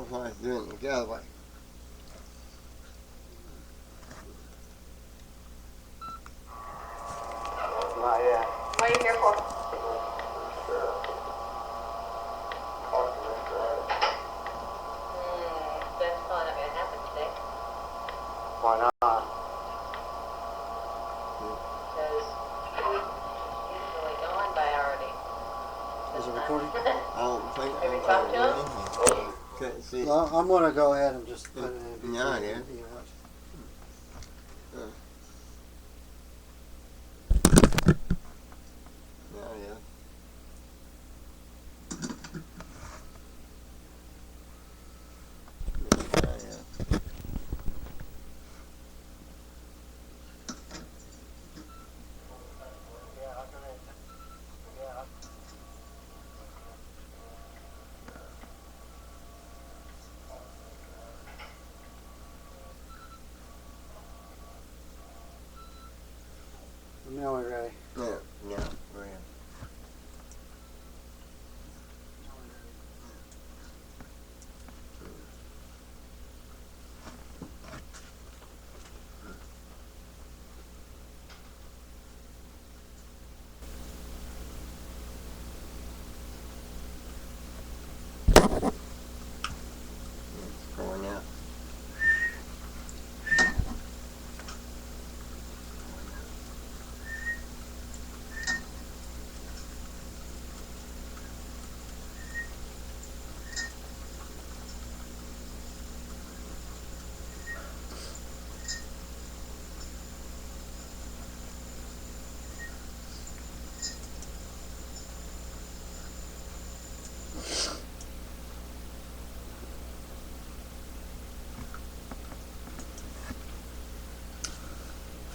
why it's doing it the other way. Not yet. What are you here for? That's probably not going to happen today. Why not? Because he's usually gone by already. Is it recording? I don't think. Have you talked to him? Couldn't see it. Well, I'm gonna go ahead and just put it in. Yeah, I did. Yeah. Now we're ready. Yeah, we're in. It's going out.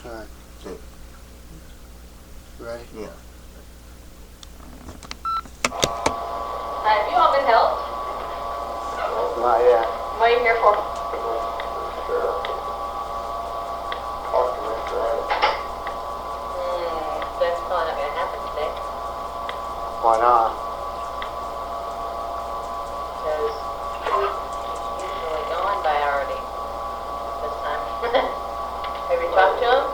Alright. Good. Ready? Yeah. Have you all been helped? Not yet. What are you here for? That's probably not going to happen today. Why not? Because he's usually gone by already this time. Have you talked to him?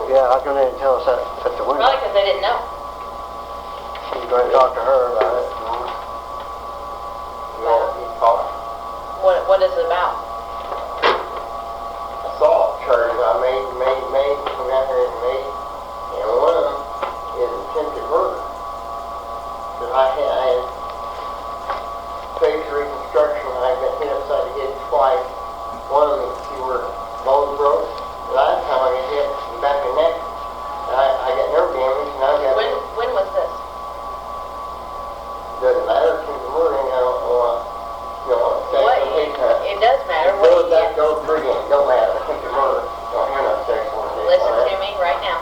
Yeah, I was gonna tell us at the window. Probably because they didn't know. You go ahead and talk to her about it. What is it about? Assault charges I made from out here and made, and one of them is attempted murder. Because I had face reconstruction, I got hit upside the head twice. One of them, you were bones broke. The last time I got hit in the back of the neck, I got nerve damage, and I got... When was this? Doesn't matter, it's a murder, and I don't know It does matter. What do you get? Don't matter. I think the murder. Don't hear no sexual. Listen to me right now.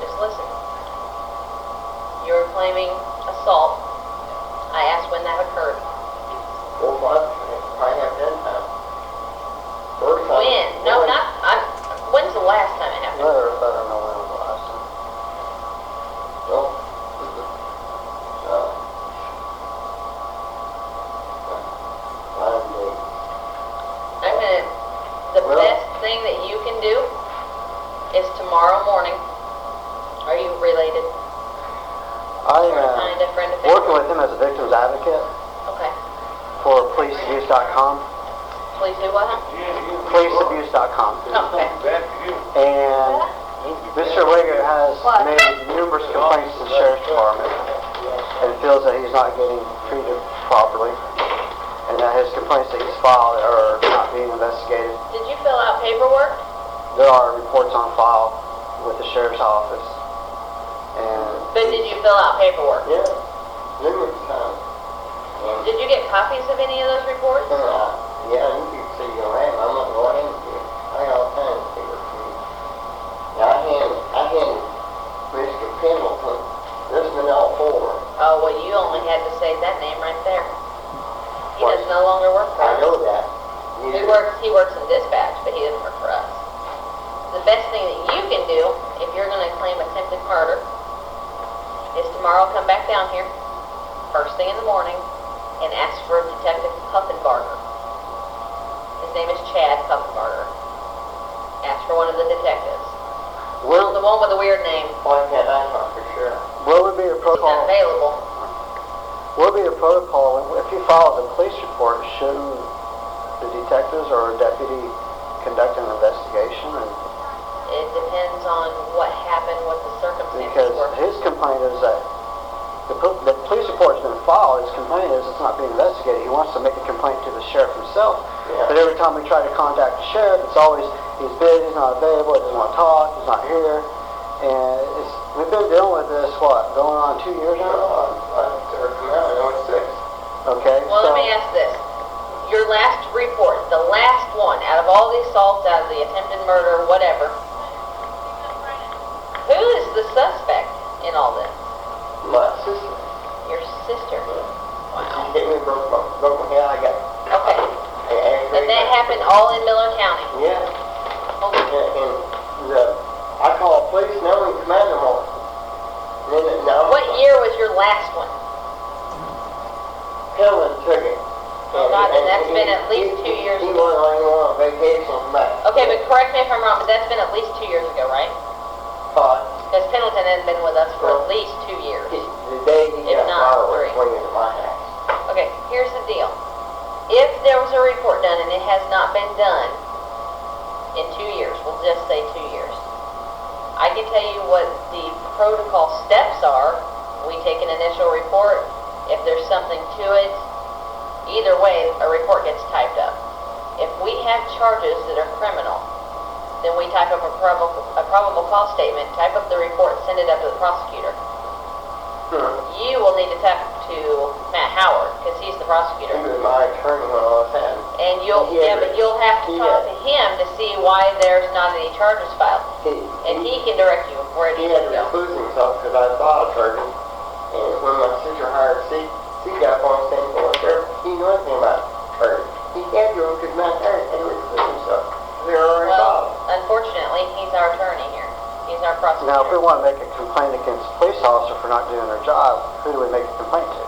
Just listen. You're claiming assault. I asked when that occurred. 4 months. Probably have 10 times. First time. When? No, not. When's the last time it happened? I don't know when it was the last time. No. The best thing that you can do is tomorrow morning. Are you related? I'm Find a friend of working with him as a victim's advocate Okay. for policeabuse.com. Please do what? Policeabuse.com. Okay. And Mr. Wingert has made numerous complaints to the Sheriff's Department and feels that he's not getting treated properly, and that his complaints that he's filed are not being investigated. Did you fill out paperwork? There are reports on file with the Sheriff's Office. But did you fill out paperwork? Yeah. Numerous times. Did you get copies of any of those reports? Yeah, you can see your hand. I'm not going to hand you. I got all kinds of papers for you. Now, I hand Mr. Pendleton this Manel Fuller. Oh, well, you only had to say that name right there. He does no longer work for us. I know that. He works in dispatch, but he doesn't work for us. The best thing that you can do, if you're going to claim attempted murder, is tomorrow come back down here, first thing in the morning, and ask for Detective Puffenbarger. His name is Chad Puffenbarger. Ask for one of the detectives. Will, The one with the weird name. Why can't I talk for sure? what would be a He's not protocol? available. What would be a protocol if you file a police report? Shouldn't the detectives or deputy conduct an investigation? And It depends on what happened, what the circumstances because were. his complaint is that the police report's been filed. His complaint is it's not being investigated. He wants to make a complaint to the sheriff himself. Yeah. But every time we try to contact the sheriff, it's always he's busy, he's not available, he doesn't want to talk, he's not here. And we've been dealing with this, what, going on 2 years now? I'm sorry from that, I know it's 6. Okay, Well, so let me ask this. Your last report, the last one, out of all the assaults, out of the attempted murder, whatever, who is the suspect in all this? My sister, Your sister. she hit me, broke my head, I got, Okay. And that happened all in Miller County. Yeah, Okay. and I called police now and command them all. And then now. What year was your last one? Helen took it. Oh, God, then that's been at least 2 years He ago. went on vacation back. Okay, but correct me if I'm wrong, but that's been at least 2 years ago, right? Because Pendleton hasn't been with us for at least 2 years. The day he If got not, fireworks 3. swinging at my house. Okay, here's the deal. If there was a report done and it has not been done in 2 years, we'll just say 2 years, I can tell you what the protocol steps are. We take an initial report. If there's something to it, either way, a report gets typed up. If we have charges that are criminal, then we type up a probable cause statement, type up the report, send it up to the prosecutor. You will need to talk to Matt Howard, because he's the prosecutor. He was my attorney when I was having. And you'll have to talk to him to see why there's not any charges filed. And he can direct you where it He needs had to to go. recluse himself because I filed charges. And when my sister hired she got on saying, well, sir, he knew anything about charges. He can't do it because Matt Howard had to recluse himself. They're already Well, filed. unfortunately, he's our attorney here. He's our prosecutor. now if we want to make a complaint against a police officer for not doing their job, who do we make a complaint to?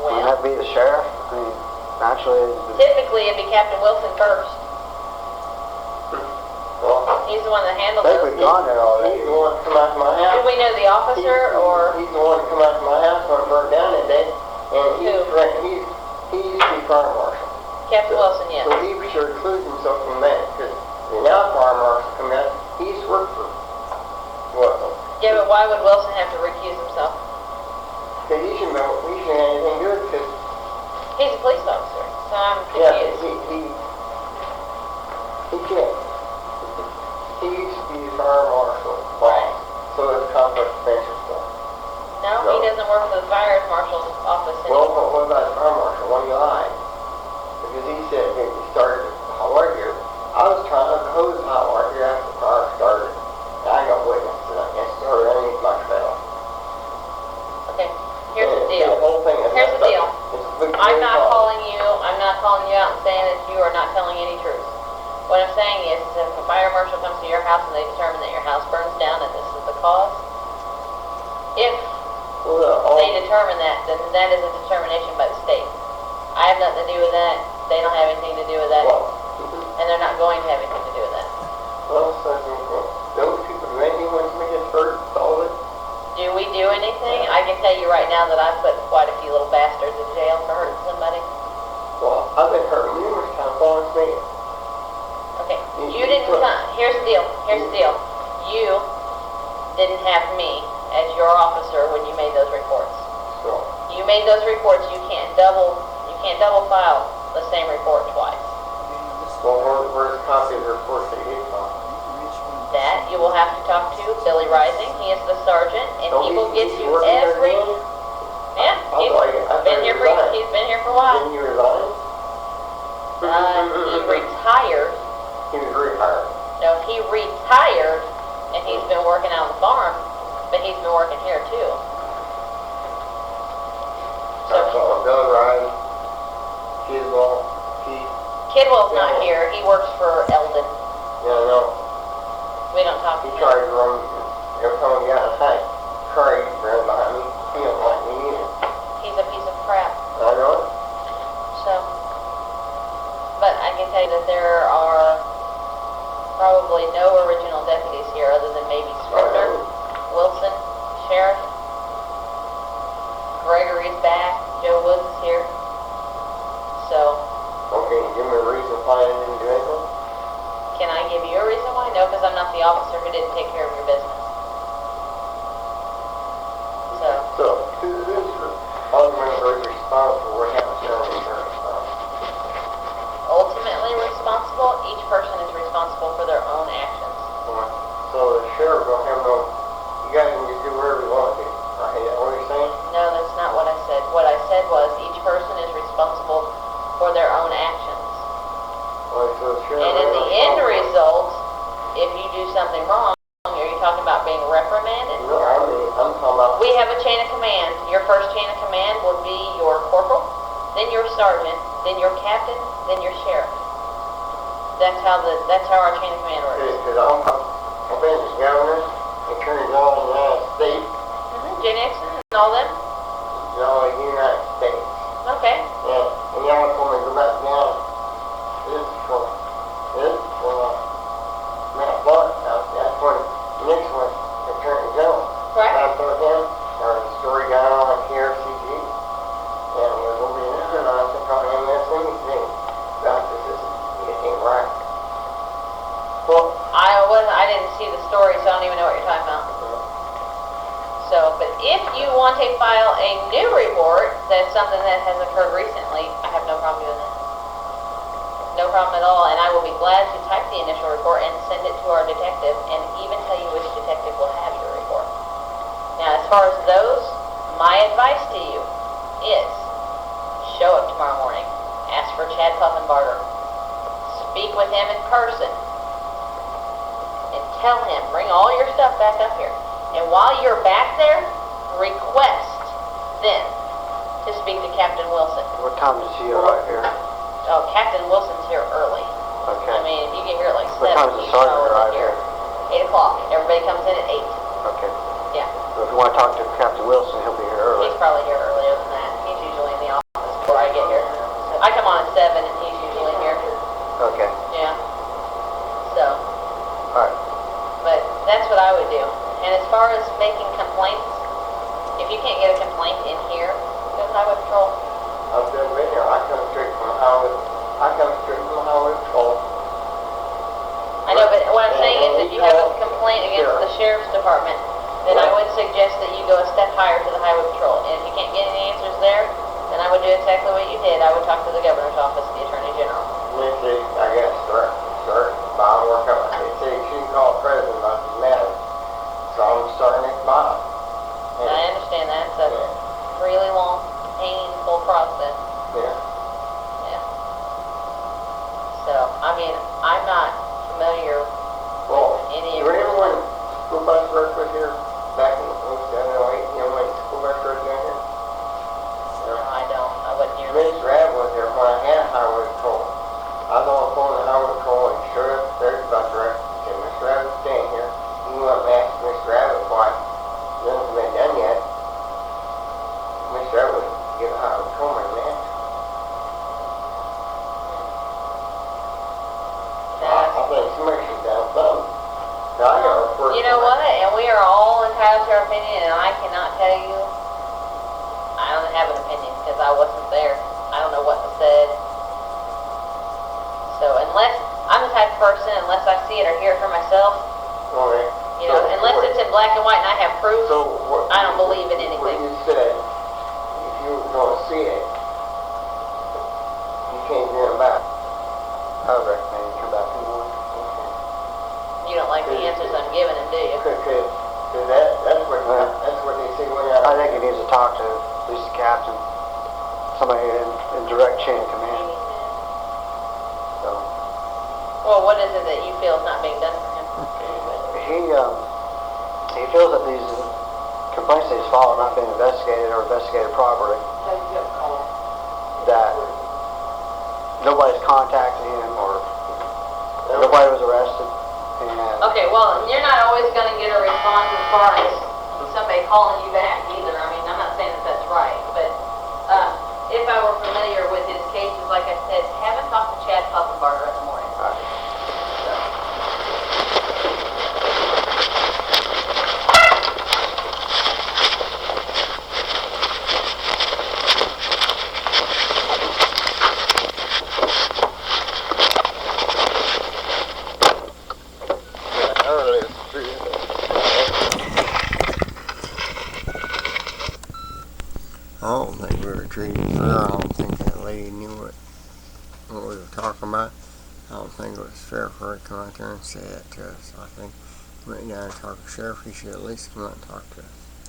Wouldn't Well, that be the sheriff? I mean, naturally, typically it'd be Captain Wilson first. Well, He's the one that I handles think it. we've gone there already. he's the one that come out to my house. Do we know the officer or? He's the one that come out to my house when it burned down that day. And Who? he used to be fire marshal. Captain Wilson, yes. So he should recluse himself from that, because the now fire marshal come out, he's worked for Wilson. Yeah, but why would Wilson have to recuse himself? Because he shouldn't have anything to do with it, because, He's a police officer, so I'm yeah, confused. he can't. He used to be the fire marshal boss, so it's conflict of interest stuff. No, he doesn't work for the fire marshal's office Well, anymore. what about the fire marshal? When he lied? Because he said he started the hot water here. I was trying to hose the hot water here after the fire started. And I got witnesses that it started underneath my trail. Okay, here's the And deal. The whole thing is Here's the deal. It's a big I'm not problem. calling you out and saying that you are not telling any truth. What I'm saying is if a fire marshal comes to your house and they determine that your house burns down and this is the cause, if they determine that, then that is a determination by the state. I have nothing to do with that. They don't have anything to do with that. And they're not going to have anything to do with that. Well, so those people do anything when somebody gets hurt, solve it. Do we do anything? I can tell you right now that I've put quite a few little bastards in jail for hurting somebody. Well, I've been hurt numerous times on me. Okay, you didn't come, here's the deal. You didn't have me as your officer when you made those reports. So, You made those reports, you can't double file the same report twice. well, where's a copy of the report that you found? That you will have to talk to Billy Rising, he is the sergeant, and he will get he's you working there every, again? yeah, I thought he's he resigned. been here for a while. Didn't you resign? He retired, He was rehired. no, he retired, and he's been working out on the farm, but he's been working here too. I saw Bill Ryan, Kidwell, Keith. Kidwell's not here, he works for Eldon. Yeah, no. We don't talk to He him. tried to run, every time he got in a fight, Curry ran behind me. He don't like me either. He's a piece of crap. I know it. So, but I can tell you that there are probably no original deputies here other than maybe Scribner, Wilson, Sheriff, Gregory's back, Joe Woods is here. So, Okay, give me a reason why I didn't do anything. can I give you a reason why? No, because I'm not the officer who didn't take care of your business. So, So, who's ultimately responsible for having sheriff insurance? ultimately responsible, each person is responsible for their own actions. So the sheriff don't have no, you guys can just do whatever you want to do. Right, is that what you're saying? No, that's not what I said. What I said was each person is responsible for their own actions. Well, so the sheriff And in has the no end problem. result, if you do something wrong, are you talking about being reprimanded? No, I mean, I'm talking about. We have a chain of command. Your first chain of command would be your corporal, then your sergeant, then your captain, then your sheriff. That's how our chain of command works. Because I've been the governor, attorney general of the United States, Jay Nixon and all them? no, the United States. Okay. And y'all told me to go back down. This is for Matt Clark. That's when Nixon was attorney general. Right. I told him, the story got on KRCG. And he was over there, and I was talking to him this thing. He said, Doctor, this ain't right. Well, I didn't see the story, so I don't even know what you're talking about. So, but if you want to file a new report, that's something that has occurred recently, I have no problem doing that. No problem at all, and I will be glad to type the initial report and send it to our detective, and even tell you which detective will have your report. Now, as far as those, my advice to you is, show up tomorrow morning, ask for Chad Puffenbarger, speak with him in person, and tell him, bring all your stuff back up here. And while you're back there, request then to speak to Captain Wilson. What time does he arrive here? Oh, Captain Wilson's here early. Okay. I mean, if you get here at like What 7, time does the he's sergeant probably arrive here. here? 8 o'clock. Everybody comes in at 8. Okay. Yeah. So if you want to talk to Captain Wilson, he'll be here early. He's probably here earlier than that. He's usually in the office before I get here. I come on at 7 and he's usually here. Okay. Yeah. So, All right. but that's what I would do. And as far as making complaints, if you can't get a complaint in here, go to Highway Patrol. I've been with here. I come straight from the highway patrol. I know, but what I'm saying is if you have a complaint against the sheriff's department, then I would suggest that you go a step higher to the highway patrol. And if you can't get any answers there, then I would do exactly what you did. I would talk to the governor's office, the attorney general. They say, I got to start bottom work up. They say you shouldn't call the president about the matter. So I'm starting at the bottom. And I understand that. It's a really long, painful process. Yeah. Yeah. So, I mean, I'm not familiar Well, with any do of you your... remember when school bus work was here back in 07, 08? You know when school bus work down here? No, I don't. I wasn't here. Miss Rabb was there when I had highway patrol. I was on the phone to highway patrol and showed up there's the bus wreck. Said, Miss Rabb is staying here. You went and asked Miss Rabbit why nothing's been done yet. Miss Rabbit would give a highway patrolman an answer. I think somebody should down something. Now I got a report. You know what? And we are all entitled to our opinion, and I cannot tell you. I don't have an opinion because I wasn't there. I don't know what was said. So unless I'm the type of person, unless I see it or hear it for myself, Okay. you know, unless it's in black and white and I have proof, So what? I don't believe in What anything. you said, if you were going to see it, you can't bring it back. I would recommend you come back in the morning. You don't like the answers I'm giving them, do you? Cause that's what they say when I think he needs to talk to at least the captain, somebody in direct chain of command. So Well, what is it that you feel is not being done for him? he feels that these complaints that he's filed are not being investigated or investigated properly. That nobody's contacted him or nobody was arrested. And Okay, well, you're not always going to get a response as far as somebody calling you back either. I mean, I'm not saying that that's right, but if I don't think we were treated fair. I don't think that lady knew what we were talking about. I don't think it was fair for her to come out there and say that to us. I think we went down and talked to the sheriff. He should at least come out and talk to us.